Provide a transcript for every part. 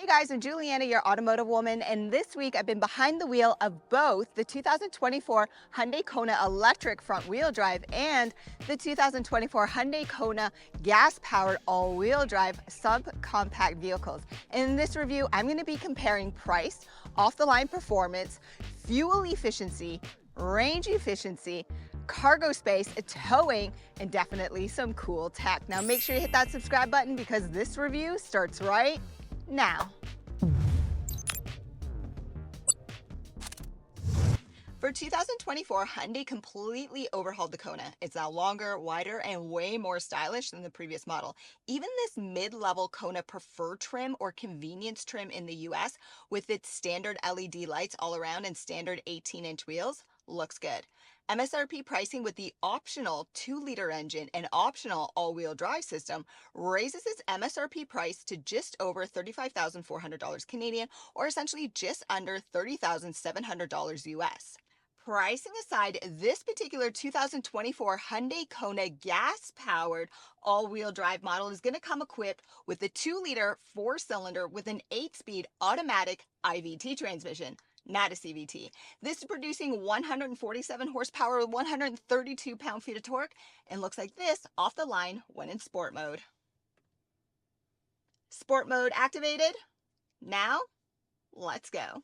Hey guys, I'm Juliana, your automotive woman, and this week I've been behind the wheel of both the 2024 Hyundai Kona Electric front-wheel drive and the 2024 Hyundai Kona gas-powered all-wheel drive subcompact vehicles. In this review, I'm going to be comparing price, off-the-line performance, fuel efficiency, range efficiency, cargo space, towing, and definitely some cool tech. Now make sure you hit that subscribe button because this review starts right now. For 2024, Hyundai completely overhauled the Kona. It's now longer, wider, and way more stylish than the previous model. Even this mid-level Kona Preferred trim or convenience trim in the US with its standard LED lights all around and standard 18-inch wheels looks good. MSRP pricing with the optional 2-liter engine and optional all-wheel drive system raises its MSRP price to just over $35,400 Canadian, or essentially just under $30,700 US. Pricing aside, this particular 2024 Hyundai Kona gas-powered all-wheel drive model is going to come equipped with a 2-liter 4-cylinder with an 8-speed automatic IVT transmission, not a CVT. This is producing 147 horsepower with 132 pound-feet of torque and looks like this off the line when in sport mode. Sport mode activated. Now, let's go.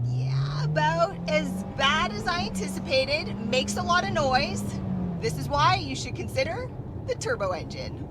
Yeah, about as bad as I anticipated. Makes a lot of noise. This is why you should consider the turbo engine.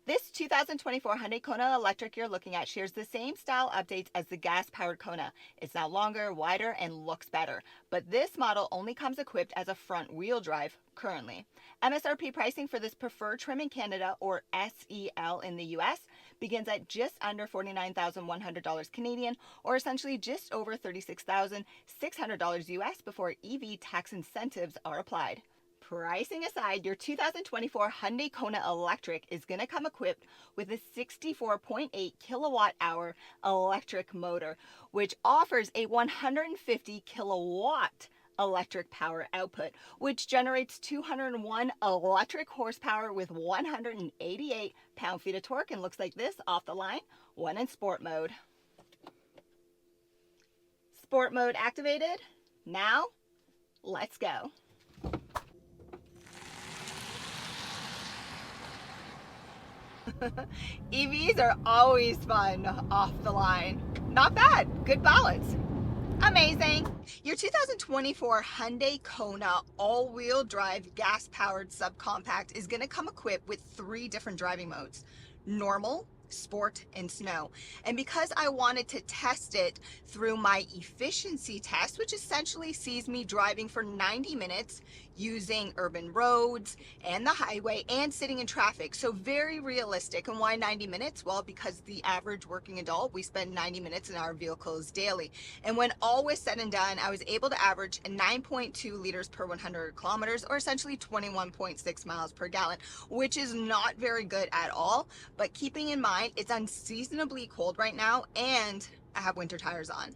This 2024 Hyundai Kona Electric you're looking at shares the same style updates as the gas-powered Kona. It's now longer, wider, and looks better. But this model only comes equipped as a front-wheel drive currently. MSRP pricing for this preferred trim in Canada, or SEL in the US, begins at just under $49,100 Canadian, or essentially just over $36,600 US before EV tax incentives are applied. Pricing aside, your 2024 Hyundai Kona Electric is going to come equipped with a 64.8 kilowatt hour electric motor, which offers a 150 kilowatt electric power output, which generates 201 electric horsepower with 188 pound-feet of torque and looks like this off the line when in sport mode. Sport mode activated. Now, let's go. EVs are always fun off the line. Not bad. Good balance. Amazing. Your 2024 Hyundai Kona all-wheel drive gas-powered subcompact is going to come equipped with 3 different driving modes: normal, sport, and snow. And because I wanted to test it through my efficiency test, which essentially sees me driving for 90 minutes using urban roads and the highway and sitting in traffic, so very realistic. And why 90 minutes? Well, because the average working adult, we spend 90 minutes in our vehicles daily. And when all was said and done, I was able to average 9.2 liters per 100 kilometers, or essentially 21.6 miles per gallon, which is not very good at all. But keeping in mind, it's unseasonably cold right now and I have winter tires on.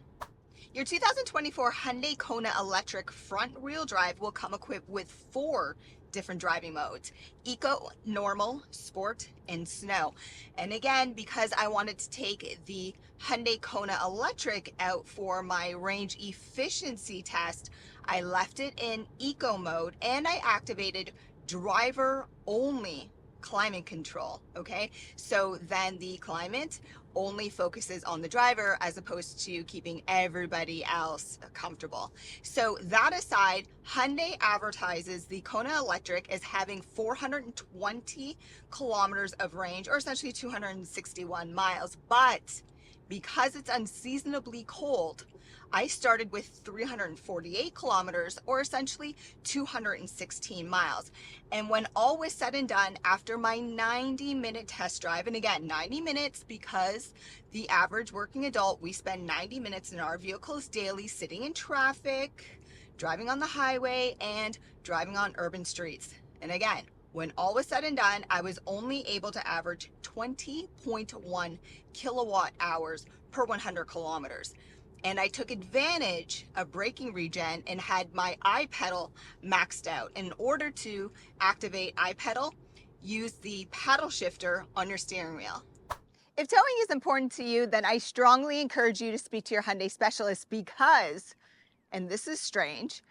Your 2024 Hyundai Kona Electric front-wheel drive will come equipped with 4 different driving modes: eco, normal, sport, and snow. And again, because I wanted to take the Hyundai Kona Electric out for my range efficiency test, I left it in eco mode and I activated driver only climate control. Okay, so then the climate only focuses on the driver as opposed to keeping everybody else comfortable. So that aside, Hyundai advertises the Kona Electric as having 420 kilometers of range, or essentially 261 miles. But because it's unseasonably cold, I started with 348 kilometers, or essentially 216 miles. And when all was said and done, after my 90-minute test drive, and again, 90 minutes because the average working adult, we spend 90 minutes in our vehicles daily sitting in traffic, driving on the highway, and driving on urban streets. And again, when all was said and done, I was only able to average 20.1 kilowatt hours per 100 kilometers. and I took advantage of braking regen and had my iPedal maxed out. In order to activate iPedal, use the paddle shifter on your steering wheel. If towing is important to you, then I strongly encourage you to speak to your Hyundai specialist because, and this is strange,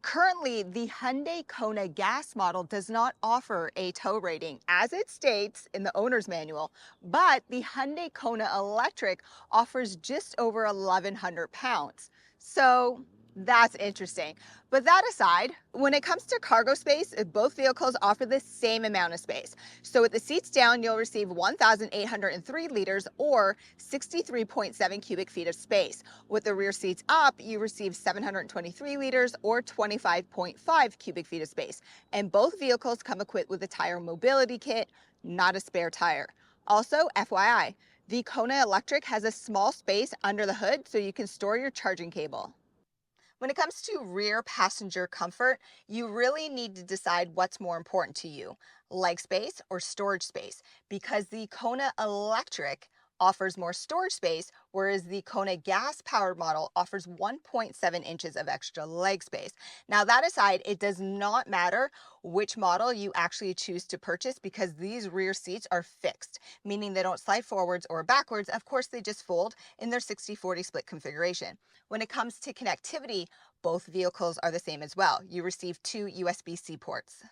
currently the Hyundai Kona Gas model does not offer a tow rating as it states in the owner's manual, but the Hyundai Kona Electric offers just over 1,100 pounds. So that's interesting. But that aside, when it comes to cargo space, both vehicles offer the same amount of space. So with the seats down, you'll receive 1,803 liters or 63.7 cubic feet of space. With the rear seats up, you receive 723 liters or 25.5 cubic feet of space. And both vehicles come equipped with a tire mobility kit, not a spare tire. Also, FYI, the Kona Electric has a small space under the hood so you can store your charging cable. When it comes to rear passenger comfort, you really need to decide what's more important to you, leg space or storage space, because the Kona Electric offers more storage space, whereas the Kona gas powered model offers 1.7 inches of extra leg space. Now that aside, it does not matter which model you actually choose to purchase because these rear seats are fixed, meaning they don't slide forwards or backwards. Of course, they just fold in their 60-40 split configuration. When it comes to connectivity, both vehicles are the same as well. You receive 2 USB-C ports.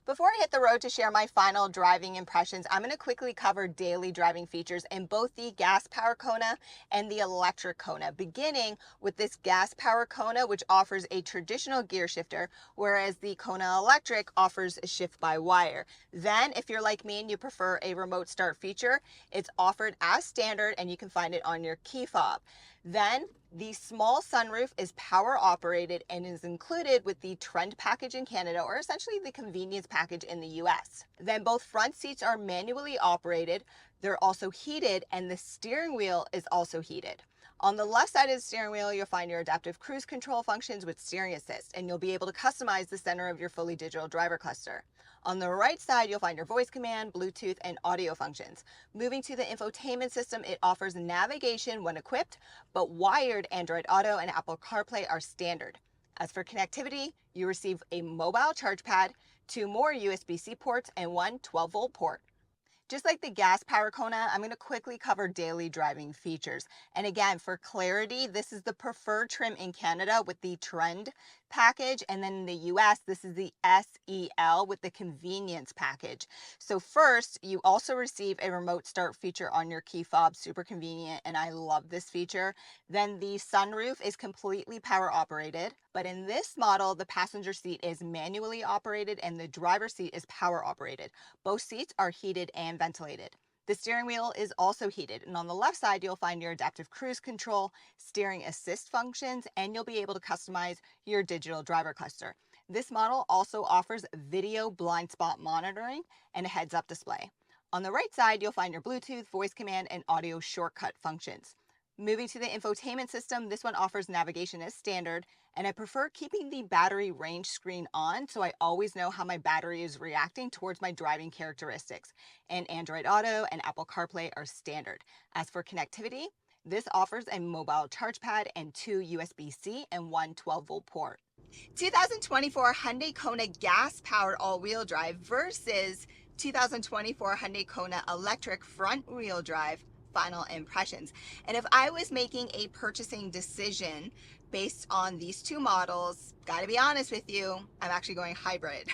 Before I hit the road to share my final driving impressions, I'm going to quickly cover daily driving features in both the gas power Kona and the electric Kona, beginning with this gas power Kona, which offers a traditional gear shifter, whereas the Kona Electric offers a shift by wire. Then, if you're like me and you prefer a remote start feature, it's offered as standard and you can find it on your key fob. Then, the small sunroof is power operated and is included with the Trend package in Canada, or essentially the convenience package in the US. Then both front seats are manually operated. They're also heated and the steering wheel is also heated. On the left side of the steering wheel, you'll find your adaptive cruise control functions with steering assist, and you'll be able to customize the center of your fully digital driver cluster. On the right side, you'll find your voice command, Bluetooth, and audio functions. Moving to the infotainment system, it offers navigation when equipped, but wired Android Auto and Apple CarPlay are standard. As for connectivity, you receive a mobile charge pad, 2 more USB-C ports, and one 12-volt port. Just like the gas power Kona, I'm going to quickly cover daily driving features. And again, for clarity, this is the preferred trim in Canada with the Trend package, and then in the US, this is the SEL with the convenience package. So first, you also receive a remote start feature on your key fob, super convenient, and I love this feature. Then the sunroof is completely power operated, but in this model, the passenger seat is manually operated and the driver's seat is power operated. Both seats are heated and ventilated. The steering wheel is also heated, and on the left side, you'll find your adaptive cruise control, steering assist functions, and you'll be able to customize your digital driver cluster. This model also offers video blind spot monitoring and a heads-up display. On the right side, you'll find your Bluetooth, voice command, and audio shortcut functions. Moving to the infotainment system, this one offers navigation as standard, and I prefer keeping the battery range screen on so I always know how my battery is reacting towards my driving characteristics. And Android Auto and Apple CarPlay are standard. As for connectivity, this offers a mobile charge pad and 2 USB-C and one 12-volt port. 2024 Hyundai Kona gas powered all-wheel drive versus 2024 Hyundai Kona electric front-wheel drive. Final impressions. And if I was making a purchasing decision based on these two models, gotta be honest with you, I'm actually going hybrid.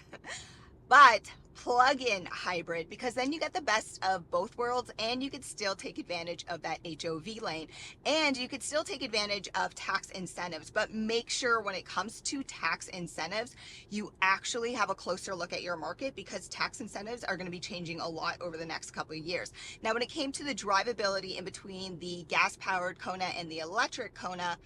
But plug-in hybrid, because then you get the best of both worlds and you could still take advantage of that HOV lane and you could still take advantage of tax incentives. But make sure when it comes to tax incentives, you actually have a closer look at your market because tax incentives are going to be changing a lot over the next couple of years. Now, when it came to the drivability in between the gas-powered Kona and the electric Kona,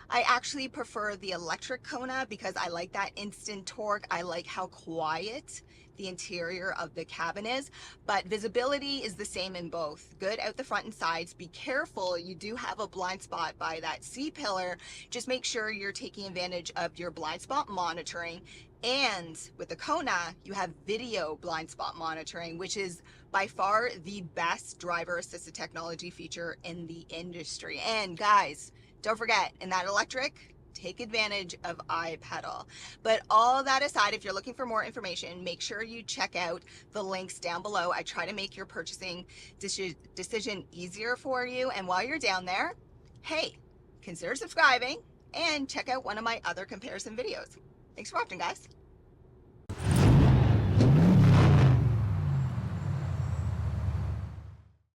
I actually prefer the electric Kona because I like that instant torque. I like how quiet the interior of the cabin is, but visibility is the same in both. Good out the front and sides. Be careful, you do have a blind spot by that C-pillar. Just make sure you're taking advantage of your blind spot monitoring. And with the Kona, you have video blind spot monitoring, which is by far the best driver assisted technology feature in the industry. And guys, Don't forget, in that electric, take advantage of iPedal. But all that aside, if you're looking for more information, make sure you check out the links down below. I try to make your purchasing decision easier for you. And while you're down there, hey, consider subscribing and check out one of my other comparison videos. Thanks for watching, guys.